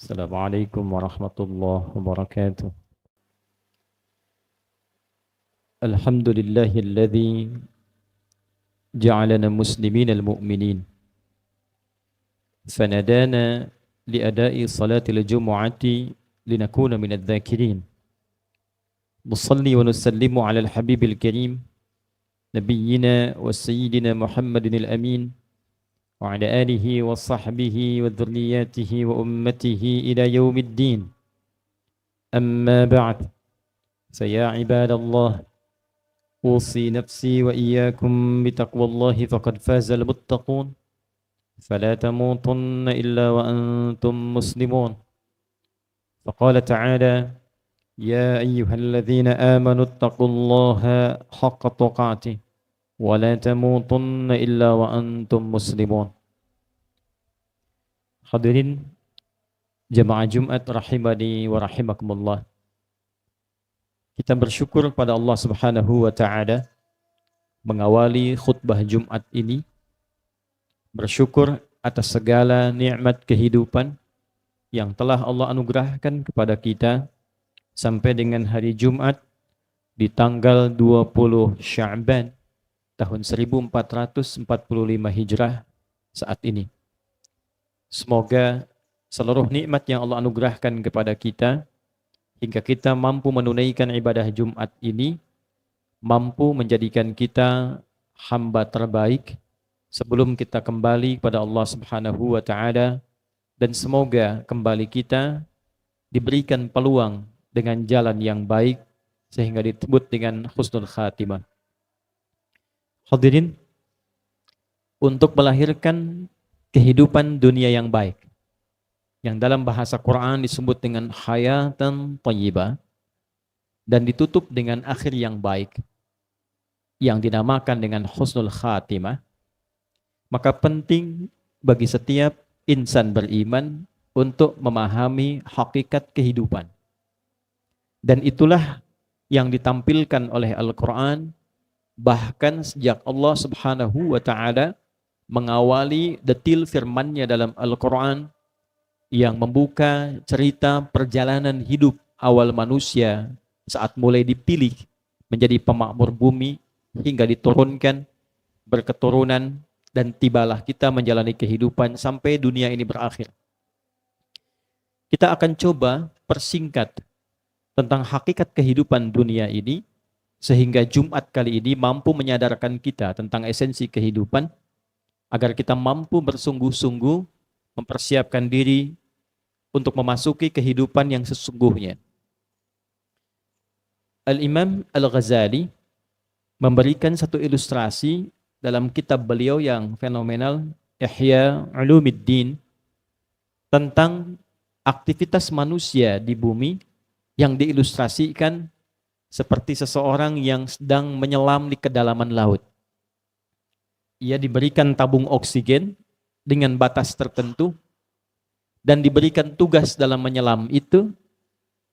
السلام عليكم ورحمة الله وبركاته. الحمد لله الذي جعلنا مسلمين المؤمنين فنادانا لأداء صلاة الجمعة لنكون من الذاكرين. نصلي ونسلم على الحبيب الكريم نبينا وسيدنا محمد الأمين وعلى آله وصحبه وذرياته وأمته إلى يوم الدين. أما بعد، فيا عباد الله، أوصي نفسي وإياكم بتقوى الله فقد فاز المتقون، فلا تموتن إلا وأنتم مسلمون. فقال تعالى: يا أيها الذين آمنوا اتقوا الله حق تقاته ولا تموتن إلا وأنتم مسلمون. Hadirin jemaah Jumat rahimani wa rahimakumullah. Kita bersyukur pada Allah Subhanahu wa taala mengawali khutbah Jumat ini, bersyukur atas segala nikmat kehidupan yang telah Allah anugerahkan kepada kita sampai dengan hari Jumat di tanggal 20 Sya'ban tahun 1445 Hijrah saat ini. Semoga seluruh nikmat yang Allah anugerahkan kepada kita hingga kita mampu menunaikan ibadah Jumat ini mampu menjadikan kita hamba terbaik sebelum kita kembali kepada Allah Subhanahu wa taala, dan semoga kembali kita diberikan peluang dengan jalan yang baik sehingga disebut dengan husnul khatimah. Hadirin, untuk melahirkan kehidupan dunia yang baik, yang dalam bahasa Quran disebut dengan hayatan thayyibah dan ditutup dengan akhir yang baik yang dinamakan dengan husnul khatimah, maka penting bagi setiap insan beriman untuk memahami hakikat kehidupan. Dan itulah yang ditampilkan oleh Al-Quran, bahkan sejak Allah Subhanahu wa ta'ala mengawali detil firman-Nya dalam Al-Quran yang membuka cerita perjalanan hidup awal manusia saat mulai dipilih menjadi pemakmur bumi hingga diturunkan berketurunan dan tibalah kita menjalani kehidupan sampai dunia ini berakhir. Kita akan coba persingkat tentang hakikat kehidupan dunia ini sehingga Jumat kali ini mampu menyadarkan kita tentang esensi kehidupan agar kita mampu bersungguh-sungguh mempersiapkan diri untuk memasuki kehidupan yang sesungguhnya. Al-Imam Al-Ghazali memberikan satu ilustrasi dalam kitab beliau yang fenomenal, Ihya Ulumuddin, tentang aktivitas manusia di bumi yang diilustrasikan seperti seseorang yang sedang menyelam di kedalaman laut. Ia diberikan tabung oksigen dengan batas tertentu dan diberikan tugas dalam menyelam itu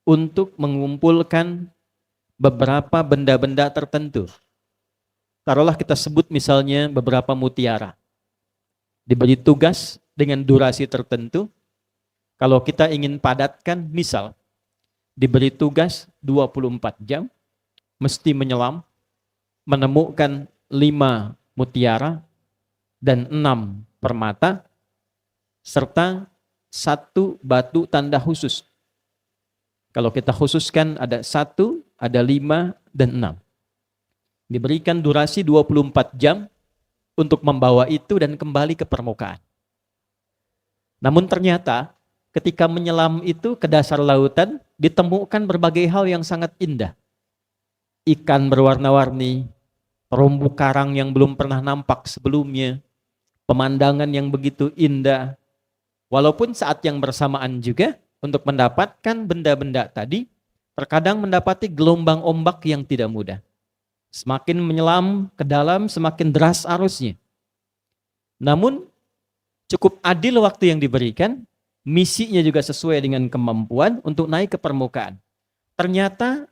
untuk mengumpulkan beberapa benda-benda tertentu. Taruhlah kita sebut misalnya beberapa mutiara. Diberi tugas dengan durasi tertentu. Kalau kita ingin padatkan, misal diberi tugas 24 jam, mesti menyelam, menemukan 5 mutiara dan 6 permata, serta 1 batu tanda khusus. Kalau kita khususkan ada 1, ada 5, dan 6. Diberikan durasi 24 jam untuk membawa itu dan kembali ke permukaan. Namun ternyata ketika menyelam itu ke dasar lautan ditemukan berbagai hal yang sangat indah. Ikan berwarna-warni, terumbu karang yang belum pernah nampak sebelumnya, pemandangan yang begitu indah. Walaupun saat yang bersamaan juga untuk mendapatkan benda-benda tadi, terkadang mendapati gelombang ombak yang tidak mudah. Semakin menyelam ke dalam, semakin deras arusnya. Namun cukup adil waktu yang diberikan, misinya juga sesuai dengan kemampuan untuk naik ke permukaan. Ternyata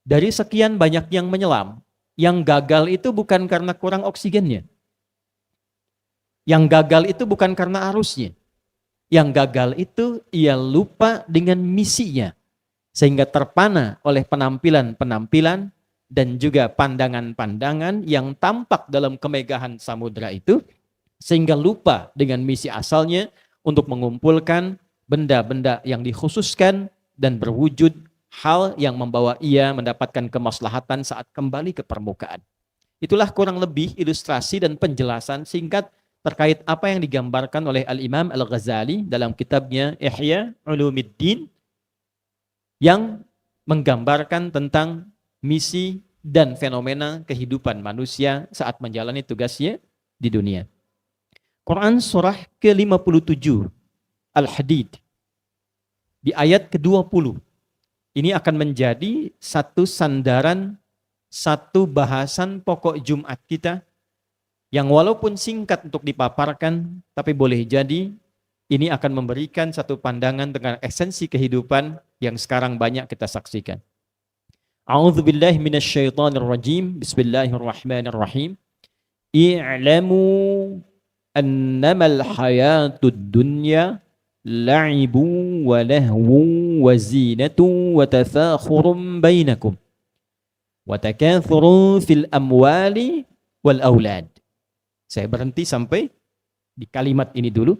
dari sekian banyak yang menyelam, yang gagal itu bukan karena kurang oksigennya. Yang gagal itu bukan karena arusnya. Yang gagal itu ia lupa dengan misinya. Sehingga terpana oleh penampilan-penampilan dan juga pandangan-pandangan yang tampak dalam kemegahan samudra itu. Sehingga lupa dengan misi asalnya untuk mengumpulkan benda-benda yang dikhususkan dan berwujud hal yang membawa ia mendapatkan kemaslahatan saat kembali ke permukaan. Itulah kurang lebih ilustrasi dan penjelasan singkat terkait apa yang digambarkan oleh Al-Imam Al-Ghazali dalam kitabnya Ihya Ulumuddin yang menggambarkan tentang misi dan fenomena kehidupan manusia saat menjalani tugasnya di dunia. Quran surah ke-57 Al-Hadid di ayat ke-20. Ini akan menjadi satu sandaran, satu bahasan pokok Jumat kita yang walaupun singkat untuk dipaparkan, tapi boleh jadi ini akan memberikan satu pandangan dengan esensi kehidupan yang sekarang banyak kita saksikan. A'udzubillahi minasyaitonirrajim. Bismillahirrahmanirrahim. I'lamu annamal hayatud dunya la'ibun wa lahwun wa zinatun wa tathakhurun bainakum wa takathurun fil amwali wal aulad. Saya berhenti sampai di kalimat ini dulu.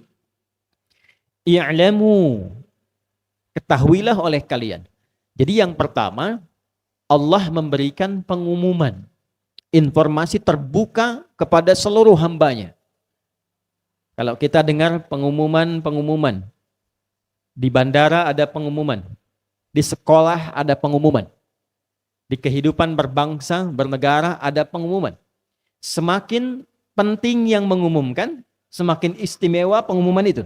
I'lamu, ketahuilah oleh kalian. Jadi yang pertama, Allah memberikan pengumuman, informasi terbuka kepada seluruh hambanya. Kalau kita dengar pengumuman, di bandara ada pengumuman, di sekolah ada pengumuman, di kehidupan berbangsa, bernegara ada pengumuman. Semakin penting yang mengumumkan, semakin istimewa pengumuman itu.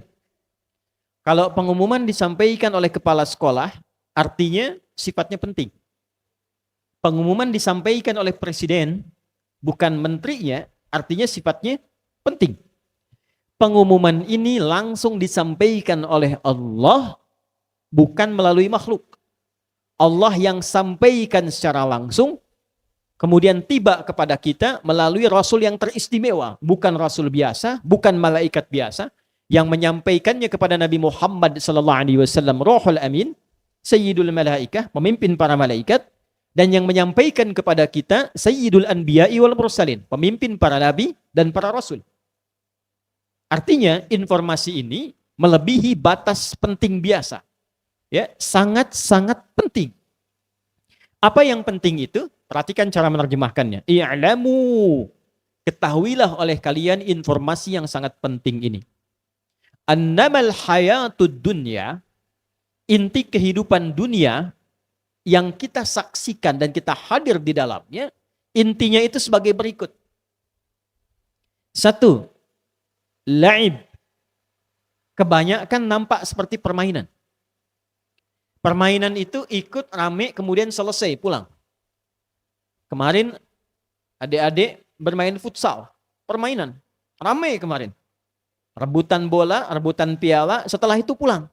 Kalau pengumuman disampaikan oleh kepala sekolah, artinya sifatnya penting. Pengumuman disampaikan oleh presiden, bukan menterinya, artinya sifatnya penting. Pengumuman ini langsung disampaikan oleh Allah, bukan melalui makhluk. Allah yang sampaikan secara langsung, kemudian tiba kepada kita melalui Rasul yang teristimewa. Bukan Rasul biasa, bukan malaikat biasa, yang menyampaikannya kepada Nabi Muhammad SAW, Ruhul Amin, Sayyidul Malaikah, pemimpin para malaikat, dan yang menyampaikan kepada kita Sayyidul Anbiya'i wal Mursalin, pemimpin para nabi dan para rasul. Artinya informasi ini melebihi batas penting biasa. Ya, sangat-sangat penting. Apa yang penting itu? Perhatikan cara menerjemahkannya. I'lamu, ketahuilah oleh kalian informasi yang sangat penting ini. Annamal hayatud dunya, inti kehidupan dunia yang kita saksikan dan kita hadir di dalamnya, intinya itu sebagai berikut. 1. La'ib. Kebanyakan nampak seperti permainan. Permainan itu ikut rame kemudian selesai pulang. Kemarin adik-adik bermain futsal, permainan, rame kemarin. Rebutan bola, rebutan piala, setelah itu pulang.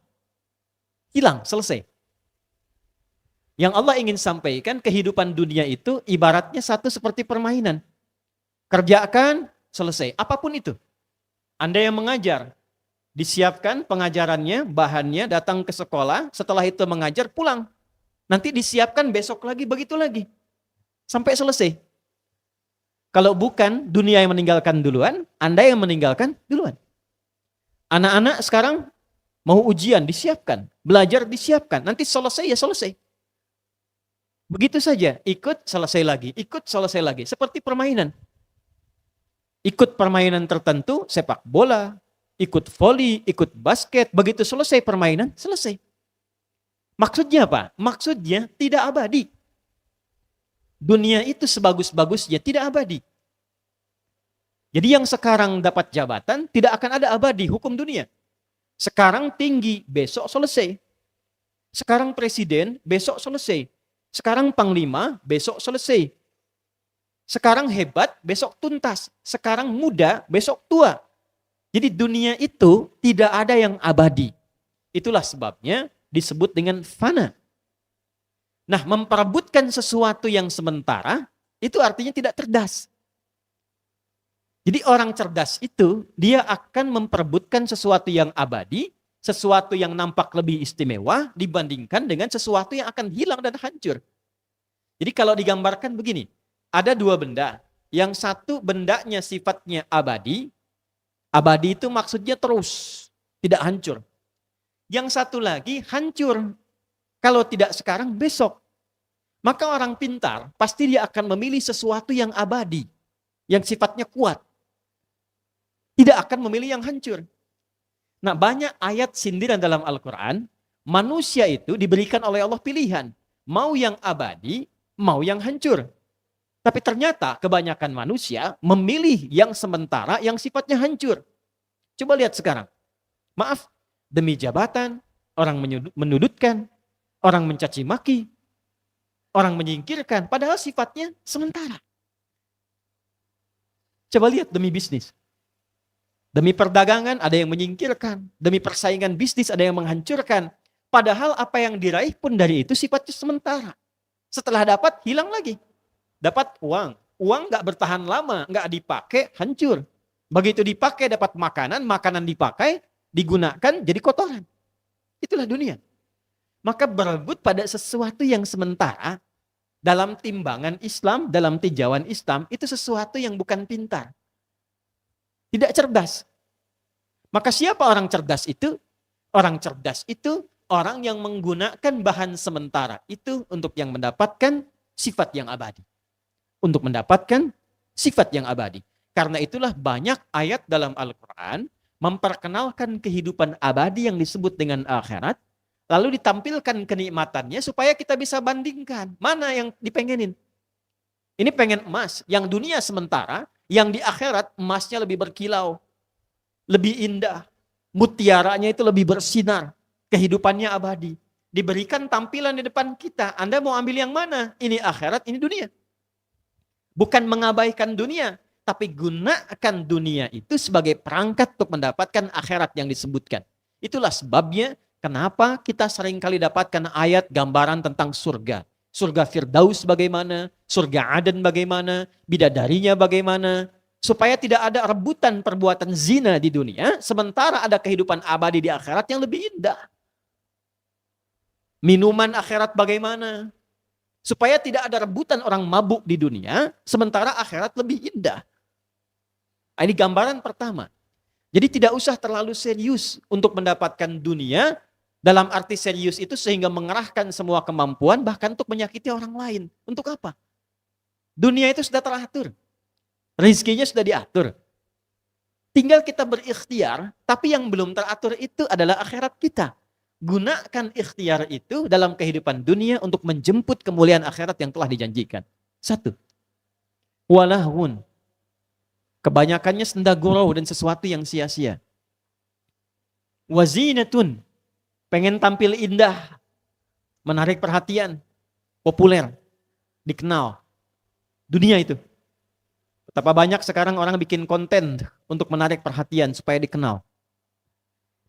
Hilang, selesai. Yang Allah ingin sampaikan, kehidupan dunia itu ibaratnya satu seperti permainan. Kerjakan, selesai. Apapun itu. Anda yang mengajar, disiapkan pengajarannya, bahannya, datang ke sekolah, setelah itu mengajar, pulang. Nanti disiapkan besok lagi, begitu lagi. Sampai selesai. Kalau bukan dunia yang meninggalkan duluan, Anda yang meninggalkan duluan. Anak-anak sekarang mau ujian, disiapkan. Belajar, disiapkan. Nanti selesai, ya selesai. Begitu saja, ikut, selesai lagi. Ikut, selesai lagi. Seperti permainan. Ikut permainan tertentu, sepak bola, ikut voli, ikut basket. Begitu selesai permainan, selesai. Maksudnya apa? Maksudnya tidak abadi. Dunia itu sebagus-bagusnya tidak abadi. Jadi yang sekarang dapat jabatan tidak akan ada abadi hukum dunia. Sekarang tinggi, besok selesai. Sekarang presiden, besok selesai. Sekarang panglima, besok selesai. Sekarang hebat, besok tuntas. Sekarang muda, besok tua. Jadi dunia itu tidak ada yang abadi. Itulah sebabnya disebut dengan fana. Nah, memperebutkan sesuatu yang sementara, itu artinya tidak cerdas. Jadi orang cerdas itu, dia akan memperebutkan sesuatu yang abadi, sesuatu yang nampak lebih istimewa dibandingkan dengan sesuatu yang akan hilang dan hancur. Jadi kalau digambarkan begini, ada dua benda. Yang satu bendanya sifatnya abadi. Abadi itu maksudnya terus, tidak hancur. Yang satu lagi hancur. Kalau tidak sekarang, besok. Maka orang pintar pasti dia akan memilih sesuatu yang abadi, yang sifatnya kuat. Tidak akan memilih yang hancur. Nah, banyak ayat sindiran dalam Al-Quran, manusia itu diberikan oleh Allah pilihan. Mau yang abadi, mau yang hancur. Tapi ternyata kebanyakan manusia memilih yang sementara, yang sifatnya hancur. Coba lihat sekarang. Maaf, demi jabatan, orang menudutkan, orang mencaci maki, orang menyingkirkan, padahal sifatnya sementara. Coba lihat demi bisnis. Demi perdagangan ada yang menyingkirkan. Demi persaingan bisnis ada yang menghancurkan. Padahal apa yang diraih pun dari itu sifatnya sementara. Setelah dapat, hilang lagi. Dapat uang. Uang gak bertahan lama, gak dipakai, hancur. Begitu dipakai dapat makanan, makanan dipakai, digunakan jadi kotoran. Itulah dunia. Maka berebut pada sesuatu yang sementara, dalam timbangan Islam, dalam tinjauan Islam, itu sesuatu yang bukan pintar. Tidak cerdas. Maka siapa orang cerdas itu? Orang cerdas itu orang yang menggunakan bahan sementara itu untuk yang mendapatkan sifat yang abadi. Untuk mendapatkan sifat yang abadi. Karena itulah banyak ayat dalam Al-Quran memperkenalkan kehidupan abadi yang disebut dengan akhirat, lalu ditampilkan kenikmatannya supaya kita bisa bandingkan mana yang dipengenin. Ini pengen emas, yang dunia sementara, yang di akhirat emasnya lebih berkilau, lebih indah, mutiaranya itu lebih bersinar, kehidupannya abadi. Diberikan tampilan di depan kita, Anda mau ambil yang mana? Ini akhirat, ini dunia. Bukan mengabaikan dunia, tapi gunakan dunia itu sebagai perangkat untuk mendapatkan akhirat yang disebutkan. Itulah sebabnya kenapa kita seringkali dapatkan ayat gambaran tentang surga. Surga Firdaus bagaimana, surga Aden bagaimana, bidadarinya bagaimana. Supaya tidak ada rebutan perbuatan zina di dunia, sementara ada kehidupan abadi di akhirat yang lebih indah. Minuman akhirat bagaimana? Supaya tidak ada rebutan orang mabuk di dunia, sementara akhirat lebih indah. Ini gambaran pertama. Jadi tidak usah terlalu serius untuk mendapatkan dunia, dalam arti serius itu sehingga mengerahkan semua kemampuan bahkan untuk menyakiti orang lain. Untuk apa? Dunia itu sudah teratur. Rizkinya sudah diatur. Tinggal kita berikhtiar, tapi yang belum teratur itu adalah akhirat kita. Gunakan ikhtiar itu dalam kehidupan dunia untuk menjemput kemuliaan akhirat yang telah dijanjikan. Satu. Walahun. Kebanyakannya senda gurau dan sesuatu yang sia-sia. Wazinatun. Pengen tampil indah, menarik perhatian, populer, dikenal. Dunia itu. Betapa banyak sekarang orang bikin konten untuk menarik perhatian supaya dikenal.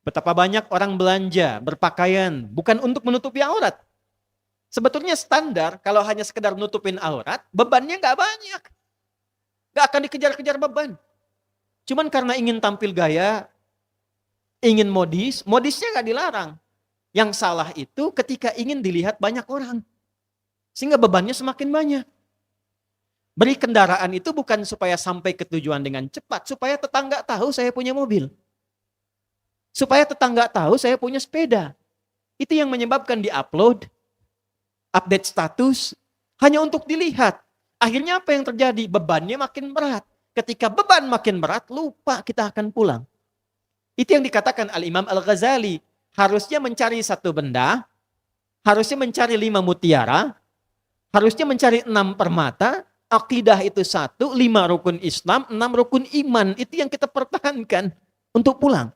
Betapa banyak orang belanja, berpakaian, bukan untuk menutupi aurat. Sebetulnya standar kalau hanya sekedar nutupin aurat, bebannya gak banyak. Gak akan dikejar-kejar beban. Cuman karena ingin tampil gaya, ingin modis, modisnya gak dilarang. Yang salah itu ketika ingin dilihat banyak orang. Sehingga bebannya semakin banyak. Beri kendaraan itu bukan supaya sampai ke tujuan dengan cepat. Supaya tetangga tahu saya punya mobil. Supaya tetangga tahu saya punya sepeda. Itu yang menyebabkan di-upload, update status, hanya untuk dilihat. Akhirnya apa yang terjadi? Bebannya makin berat. Ketika beban makin berat, lupa kita akan pulang. Itu yang dikatakan Al-Imam Al-Ghazali. Harusnya mencari satu benda, harusnya mencari 5 mutiara, harusnya mencari 6 permata, akidah itu 1, 5 rukun Islam, 6 rukun iman. Itu yang kita pertahankan untuk pulang.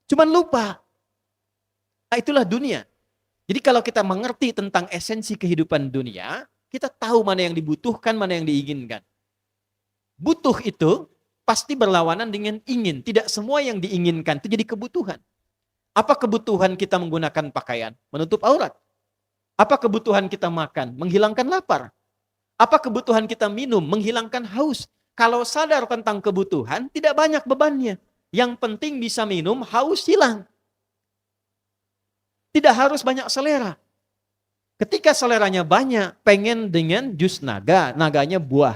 Cuman lupa. Nah, itulah dunia. Jadi kalau kita mengerti tentang esensi kehidupan dunia, kita tahu mana yang dibutuhkan, mana yang diinginkan. Butuh itu pasti berlawanan dengan ingin. Tidak semua yang diinginkan itu jadi kebutuhan. Apa kebutuhan kita menggunakan pakaian? Menutup aurat. Apa kebutuhan kita makan? Menghilangkan lapar. Apa kebutuhan kita minum? Menghilangkan haus. Kalau sadar tentang kebutuhan, tidak banyak bebannya. Yang penting bisa minum, haus hilang. Tidak harus banyak selera. Ketika seleranya banyak, pengen dengan jus naga, naganya buah.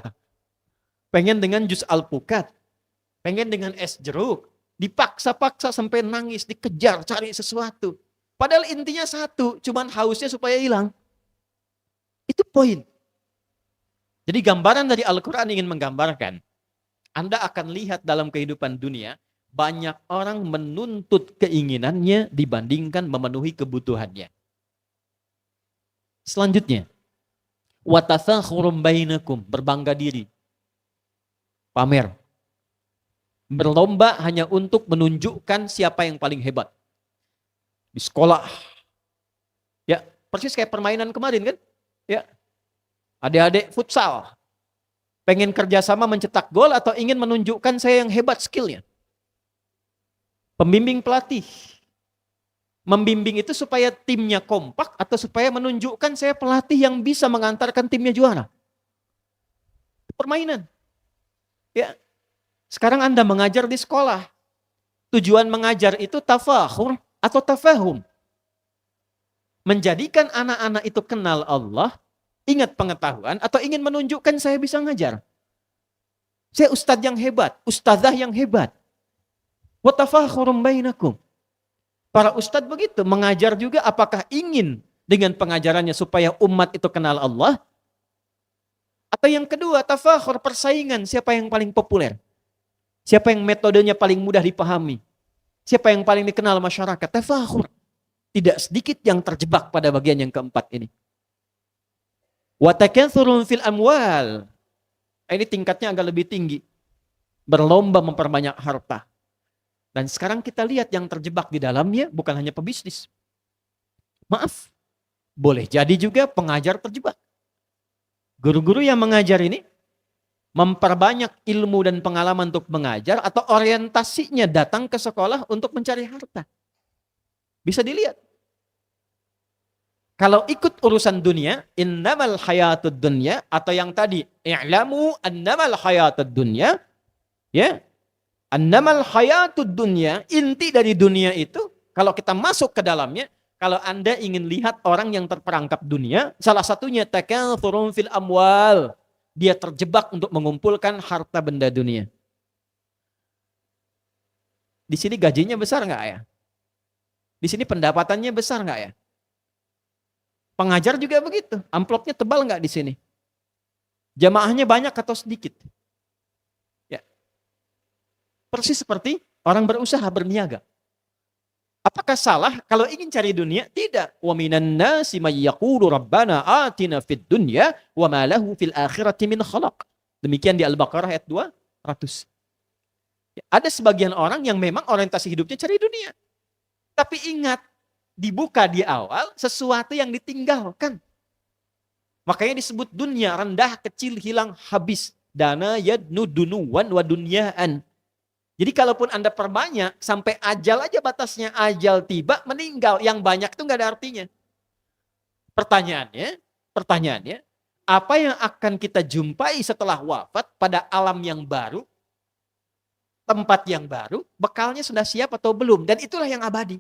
Pengen dengan jus alpukat, pengen dengan es jeruk. Dipaksa-paksa sampai nangis, dikejar, cari sesuatu. Padahal intinya satu, cuman hausnya supaya hilang. Itu poin. Jadi gambaran dari Al-Quran ingin menggambarkan, Anda akan lihat dalam kehidupan dunia, banyak orang menuntut keinginannya dibandingkan memenuhi kebutuhannya. Selanjutnya, watatsakhurun bainakum, berbangga diri. Pamer. Berlomba hanya untuk menunjukkan siapa yang paling hebat. Di sekolah. Ya, persis kayak permainan kemarin kan? Ya. Adik-adik futsal. Pengen kerjasama mencetak gol atau ingin menunjukkan saya yang hebat skillnya. Pembimbing pelatih. Membimbing itu supaya timnya kompak atau supaya menunjukkan saya pelatih yang bisa mengantarkan timnya juara. Permainan. Ya. Sekarang Anda mengajar di sekolah. Tujuan mengajar itu tafakhur atau tafahum. Menjadikan anak-anak itu kenal Allah, ingat pengetahuan, atau ingin menunjukkan saya bisa ngajar. Saya ustadz yang hebat, ustadzah yang hebat. Wa tafakhurum bainakum. Para ustadz begitu, mengajar juga apakah ingin dengan pengajarannya supaya umat itu kenal Allah? Atau yang kedua, tafakhur, persaingan, siapa yang paling populer? Siapa yang metodenya paling mudah dipahami? Siapa yang paling dikenal masyarakat? Tafakhur. Tidak sedikit yang terjebak pada bagian yang keempat ini. Wa takatsurun fil amwal. Ini tingkatnya agak lebih tinggi. Berlomba memperbanyak harta. Dan sekarang kita lihat yang terjebak di dalamnya bukan hanya pebisnis. Maaf. Boleh jadi juga pengajar terjebak. Guru-guru yang mengajar ini memperbanyak ilmu dan pengalaman untuk mengajar atau orientasinya datang ke sekolah untuk mencari harta. Bisa dilihat. Kalau ikut urusan dunia, innamal hayatud dunya, atau yang tadi, i'lamu annamal hayatud dunya, ya, annamal hayatud dunya, inti dari dunia itu, kalau kita masuk ke dalamnya, kalau Anda ingin lihat orang yang terperangkap dunia, salah satunya takatsurun fil amwal. Dia terjebak untuk mengumpulkan harta benda dunia. Di sini gajinya besar nggak ya? Di sini pendapatannya besar nggak ya? Pengajar juga begitu. Amplopnya tebal nggak di sini? Jamaahnya banyak atau sedikit? Ya. Persis seperti orang berusaha berniaga. Apakah salah kalau ingin cari dunia? Tidak. Wa minan nasi may yaqulu rabbana atina fid dunya wa ma lahu fil akhirati min khalaq. Demikian di Al-Baqarah ayat 200. Ada sebagian orang yang memang orientasi hidupnya cari dunia. Tapi ingat, dibuka di awal sesuatu yang ditinggalkan. Makanya disebut dunia, rendah, kecil, hilang, habis. Dana yadnu dunuwan wa dunyaan. Jadi kalaupun Anda perbanyak, sampai ajal aja batasnya, ajal tiba, meninggal. Yang banyak itu nggak ada artinya. Pertanyaannya, apa yang akan kita jumpai setelah wafat pada alam yang baru, tempat yang baru, bekalnya sudah siap atau belum? Dan itulah yang abadi.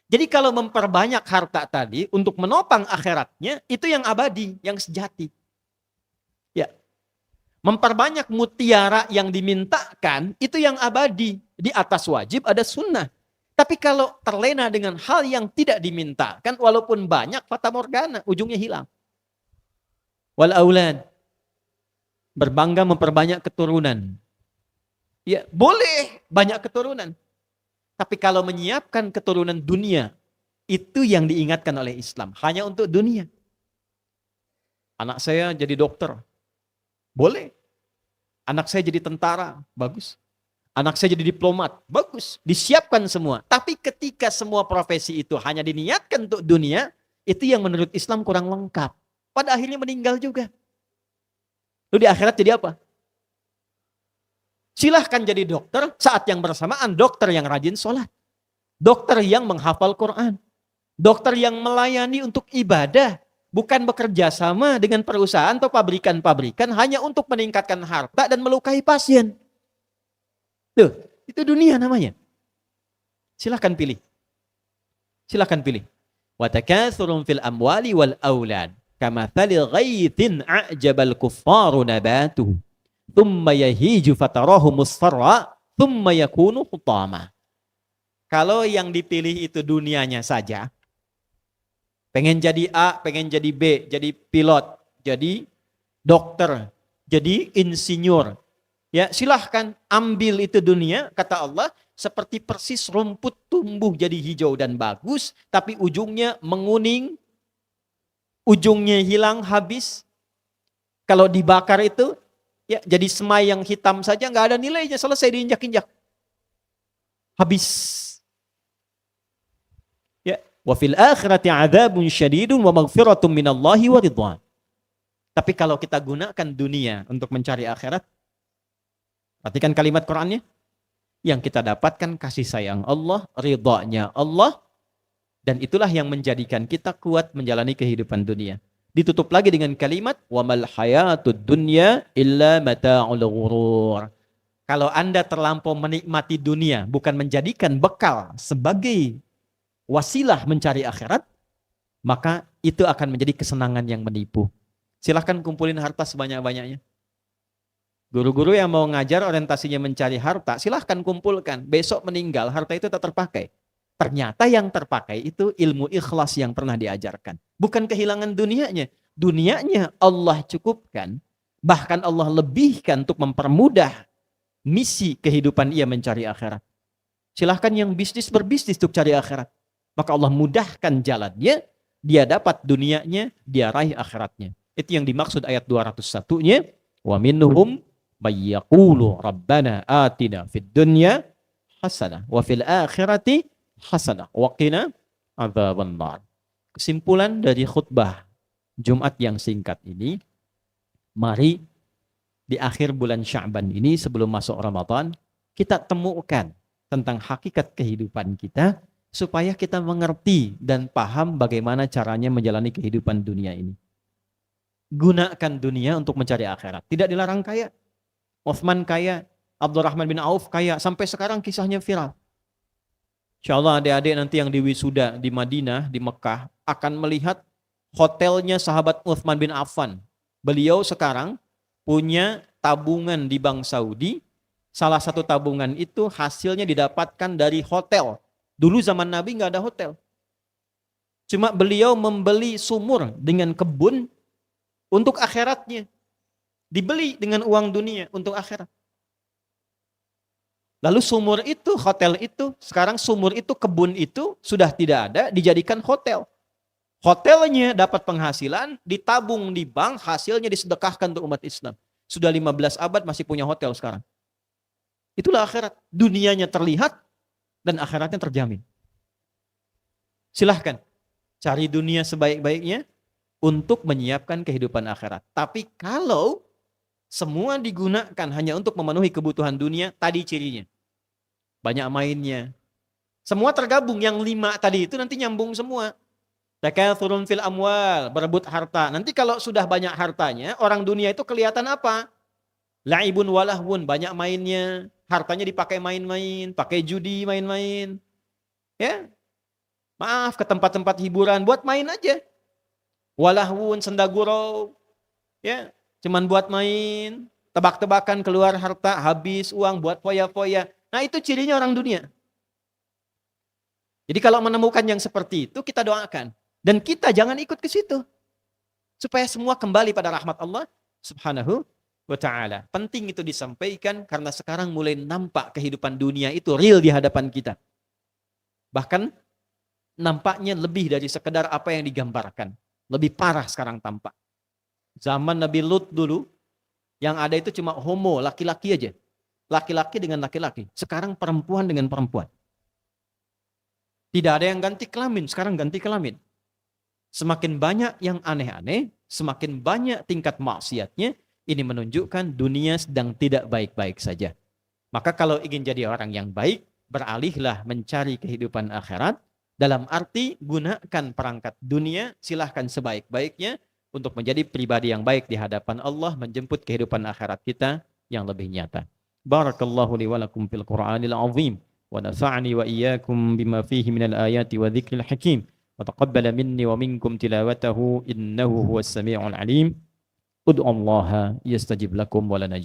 Jadi kalau memperbanyak harta tadi untuk menopang akhiratnya, itu yang abadi, yang sejati. Ya. Memperbanyak mutiara yang dimintakan, itu yang abadi. Di atas wajib ada sunnah. Tapi kalau terlena dengan hal yang tidak dimintakan, walaupun banyak, fata morgana, ujungnya hilang. Wal aulad. Berbangga memperbanyak keturunan. Ya, boleh banyak keturunan. Tapi kalau menyiapkan keturunan dunia, itu yang diingatkan oleh Islam. Hanya untuk dunia. Anak saya jadi dokter. Boleh. Anak saya jadi tentara. Bagus. Anak saya jadi diplomat. Bagus. Disiapkan semua. Tapi ketika semua profesi itu hanya diniatkan untuk dunia, itu yang menurut Islam kurang lengkap. Pada akhirnya meninggal juga. Lalu di akhirat jadi apa? Silahkan jadi dokter, saat yang bersamaan dokter yang rajin sholat. Dokter yang menghafal Quran. Dokter yang melayani untuk ibadah. Bukan bekerja sama dengan perusahaan atau pabrikan-pabrikan hanya untuk meningkatkan harta dan melukai pasien. Tuh, itu dunia namanya. Silahkan pilih. Silakan pilih. Wa takatsurun fil amwali wal aulad kamathali ghaithin a'jabal kuffaru nabatuhu thumma yahiju fatarahu musfarra thumma yakunu hutama. Kalau yang dipilih itu dunianya saja, pengen jadi A, pengen jadi B, jadi pilot, jadi dokter, jadi insinyur. Ya, silahkan ambil itu dunia, kata Allah, seperti persis rumput tumbuh jadi hijau dan bagus, tapi ujungnya menguning, ujungnya hilang, habis. Kalau dibakar itu, ya jadi semai yang hitam saja, nggak ada nilainya, selesai diinjak-injak. Habis. Ya, wa fil akhirati adzabun syadidun wa maghfiratun minallahi wa ridwan. Tapi kalau kita gunakan dunia untuk mencari akhirat, perhatikan kalimat Qur'annya, yang kita dapatkan kasih sayang Allah, ridhanya Allah, dan itulah yang menjadikan kita kuat menjalani kehidupan dunia. Ditutup lagi dengan kalimat wa mal hayatud dunya illa mata'ul ghurur. Kalau Anda terlampau menikmati dunia, bukan menjadikan bekal sebagai wasilah mencari akhirat, maka itu akan menjadi kesenangan yang menipu. Silahkan kumpulin harta sebanyak-banyaknya. Guru-guru yang mau ngajar orientasinya mencari harta, silahkan kumpulkan. Besok meninggal, harta itu tak terpakai. Ternyata yang terpakai itu ilmu ikhlas yang pernah diajarkan. Bukan kehilangan dunianya. Dunianya Allah cukupkan. Bahkan Allah lebihkan untuk mempermudah misi kehidupan ia mencari akhirat. Silahkan yang bisnis berbisnis untuk cari akhirat. Maka Allah mudahkan jalannya, dia dapat dunianya, dia raih akhiratnya. Itu yang dimaksud ayat 201-nya. Wa minhum mayyaqulu rabbana atina fid dunya hasanah wa fil akhirati hasanah wa qina adzabannar. Kesimpulan dari khutbah Jumat yang singkat ini, mari di akhir bulan Sya'ban ini sebelum masuk Ramadan, kita temukan tentang hakikat kehidupan kita supaya kita mengerti dan paham bagaimana caranya menjalani kehidupan dunia ini. Gunakan dunia untuk mencari akhirat. Tidak dilarang kaya. Uthman kaya, Abdurrahman bin Auf kaya, sampai sekarang kisahnya viral. Insyaallah adik-adik nanti yang di wisuda di Madinah, di Mekah, akan melihat hotelnya sahabat Uthman bin Affan. Beliau sekarang punya tabungan di Bank Saudi. Salah satu tabungan itu hasilnya didapatkan dari hotel. Dulu zaman Nabi nggak ada hotel. Cuma beliau membeli sumur dengan kebun untuk akhiratnya. Dibeli dengan uang dunia untuk akhirat. Lalu sumur itu, hotel itu, sekarang sumur itu, kebun itu sudah tidak ada, dijadikan hotel. Hotelnya dapat penghasilan, ditabung di bank, hasilnya disedekahkan untuk umat Islam. Sudah 15 abad masih punya hotel sekarang. Itulah akhirat. Dunianya terlihat dan akhiratnya terjamin. Silahkan cari dunia sebaik-baiknya untuk menyiapkan kehidupan akhirat. Tapi kalau semua digunakan hanya untuk memenuhi kebutuhan dunia, tadi cirinya. Banyak mainnya. Semua tergabung, yang 5 tadi itu nanti nyambung semua. Takatsurun fil amwal, berebut harta. Nanti kalau sudah banyak hartanya, orang dunia itu kelihatan apa? La'ibun walahwun, banyak mainnya. Hartanya dipakai main-main, pakai judi main-main. Ya, maaf, ke tempat-tempat hiburan, buat main aja. Walahwun, sendagurau. Ya, cuman buat main, tebak-tebakan keluar harta, habis uang buat foya-foya. Nah itu cirinya orang dunia. Jadi kalau menemukan yang seperti itu, kita doakan. Dan kita jangan ikut ke situ. Supaya semua kembali pada rahmat Allah subhanahu wa ta'ala. Penting itu disampaikan karena sekarang mulai nampak kehidupan dunia itu real di hadapan kita. Bahkan nampaknya lebih dari sekedar apa yang digambarkan. Lebih parah sekarang tampak. Zaman Nabi Lut dulu, yang ada itu cuma homo, laki-laki aja. Laki-laki dengan laki-laki. Sekarang perempuan dengan perempuan. Tidak ada yang ganti kelamin, sekarang ganti kelamin. Semakin banyak yang aneh-aneh, semakin banyak tingkat maksiatnya, ini menunjukkan dunia sedang tidak baik-baik saja. Maka kalau ingin jadi orang yang baik, beralihlah mencari kehidupan akhirat. Dalam arti gunakan perangkat dunia, silahkan sebaik-baiknya, untuk menjadi pribadi yang baik di hadapan Allah, menjemput kehidupan akhirat kita yang lebih nyata. Barakallahu li wa lakum fil Qur'anil azim wa nafa'ani wa iyyakum bima fihi minal ayati wa dzikril hakim wa taqabbala minni wa minkum tilawatahu innahu huwas samiul alim. Ud'ullaha yastajib lakum wa lana